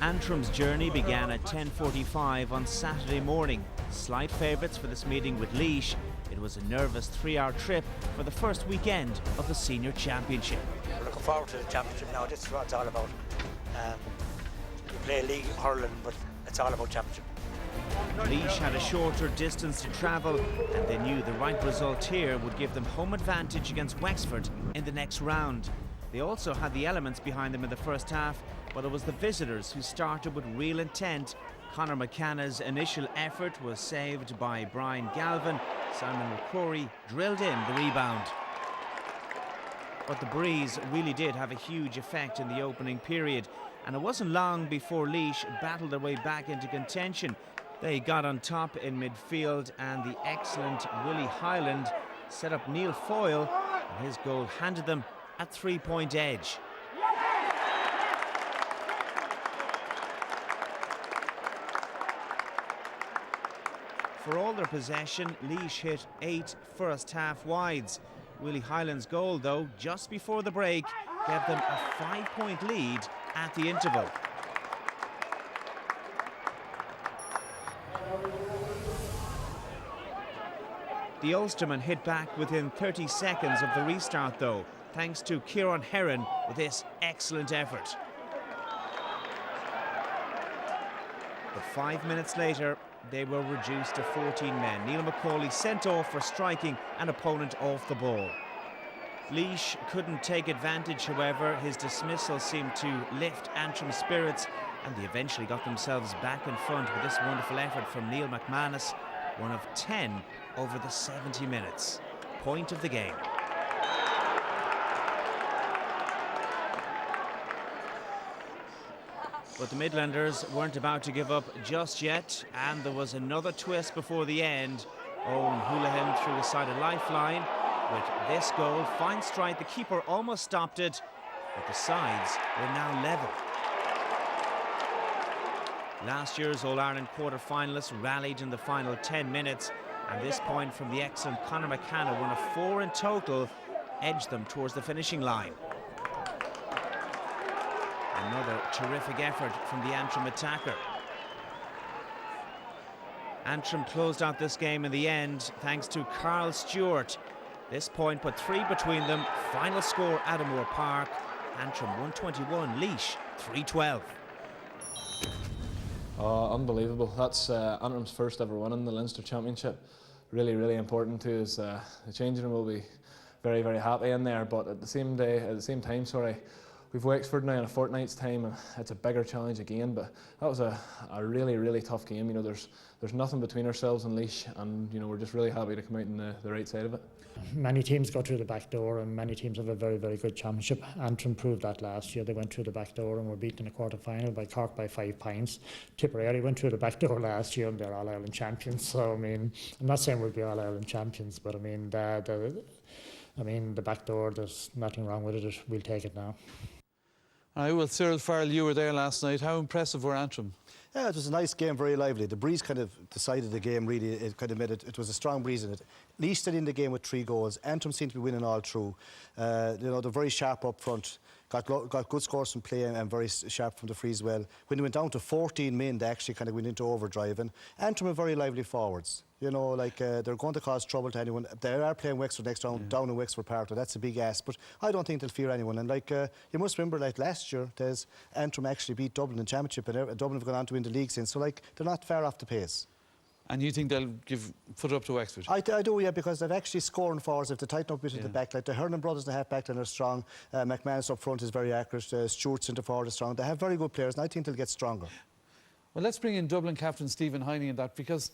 Antrim's journey began at 10:45 on Saturday morning. Slight favourites for this meeting with Laois. It was a nervous 3-hour trip for the first weekend of the Senior Championship. We're looking forward to the championship now. This is what it's all about. We play league hurling, but it's all about championship. Laois had a shorter distance to travel, and they knew the right result here would give them home advantage against Wexford in the next round. They also had the elements behind them in the first half, but it was the visitors who started with real intent. Conor McKenna's initial effort was saved by Brian Galvin. Simon McCrory drilled in the rebound. But the breeze really did have a huge effect in the opening period, and it wasn't long before Laois battled their way back into contention. They got on top in midfield, and the excellent Willie Hyland set up Neil Foyle, and his goal handed them a 3-point edge. For all their possession, Laois hit 8 first-half wides. Willie Hyland's goal, though, just before the break, gave them a 5-point lead at the interval. The Ulsterman hit back within 30 seconds of the restart, though, thanks to Kieran Heron with this excellent effort. But 5 minutes later, they were reduced to 14 men. Neil McCauley sent off for striking an opponent off the ball. Laois couldn't take advantage, however. His dismissal seemed to lift Antrim's spirits, and they eventually got themselves back in front with this wonderful effort from Neil McManus, one of 10 over the 70 minutes. Point of the game. But the Midlanders weren't about to give up just yet, and there was another twist before the end. Owen Houlihan threw aside a lifeline. With this goal, fine strike, the keeper almost stopped it, but the sides were now level. Last year's All-Ireland quarter-finalists rallied in the final 10 minutes, and this point from the excellent Conor McKenna, one of 4 in total, edged them towards the finishing line. Another terrific effort from the Antrim attacker. Antrim closed out this game in the end thanks to Carl Stewart. This point put 3 between them. Final score at Moore Park. Antrim 121, Laois 312. Unbelievable. That's Antrim's first ever win in the Leinster Championship. Really, really important to us. The changing room will be very, very happy in there. But at the same time, we've Wexford now in a fortnight's time, and it's a bigger challenge again. But that was a really, really tough game. You know, there's nothing between ourselves and Laois, and you know, we're just really happy to come out on the right side of it. Many teams go through the back door, and many teams have a very, very good championship. Antrim proved that last year. They went through the back door and were beaten in the quarter-final by Cork by 5 points. Tipperary went through the back door last year, and they're All-Ireland champions. So I mean, I'm not saying we'll be All-Ireland champions, but I mean, the back door, there's nothing wrong with it. We'll take it now. Well, Cyril Farrell, you were there last night. How impressive were Antrim? Yeah, it was a nice game, very lively. The breeze kind of decided the game, really. It kind of made it was a strong breeze in it. Laois stayed in the game with 3 goals. Antrim seemed to be winning all through. You know, they're very sharp up front. Got good scores from play and very sharp from the free as well. When they went down to 14 men, they actually kind of went into overdrive. And Antrim are very lively forwards. You know, like they're going to cause trouble to anyone. They are playing Wexford next round, down in Wexford Park. That's a big ask, but I don't think they'll fear anyone. And like you must remember, like last year, Antrim actually beat Dublin in the Championship, and Dublin have gone on to win the league since. So like they're not far off the pace. And you think they'll put it up to Wexford? I do, yeah, because they've actually scoring forwards. If they tighten up a bit at the back, like the Hurling brothers, the half back line are strong. McManus up front is very accurate. Stewart's into forward is strong. They have very good players, and I think they'll get stronger. Well, let's bring in Dublin captain Stephen Heine in that, because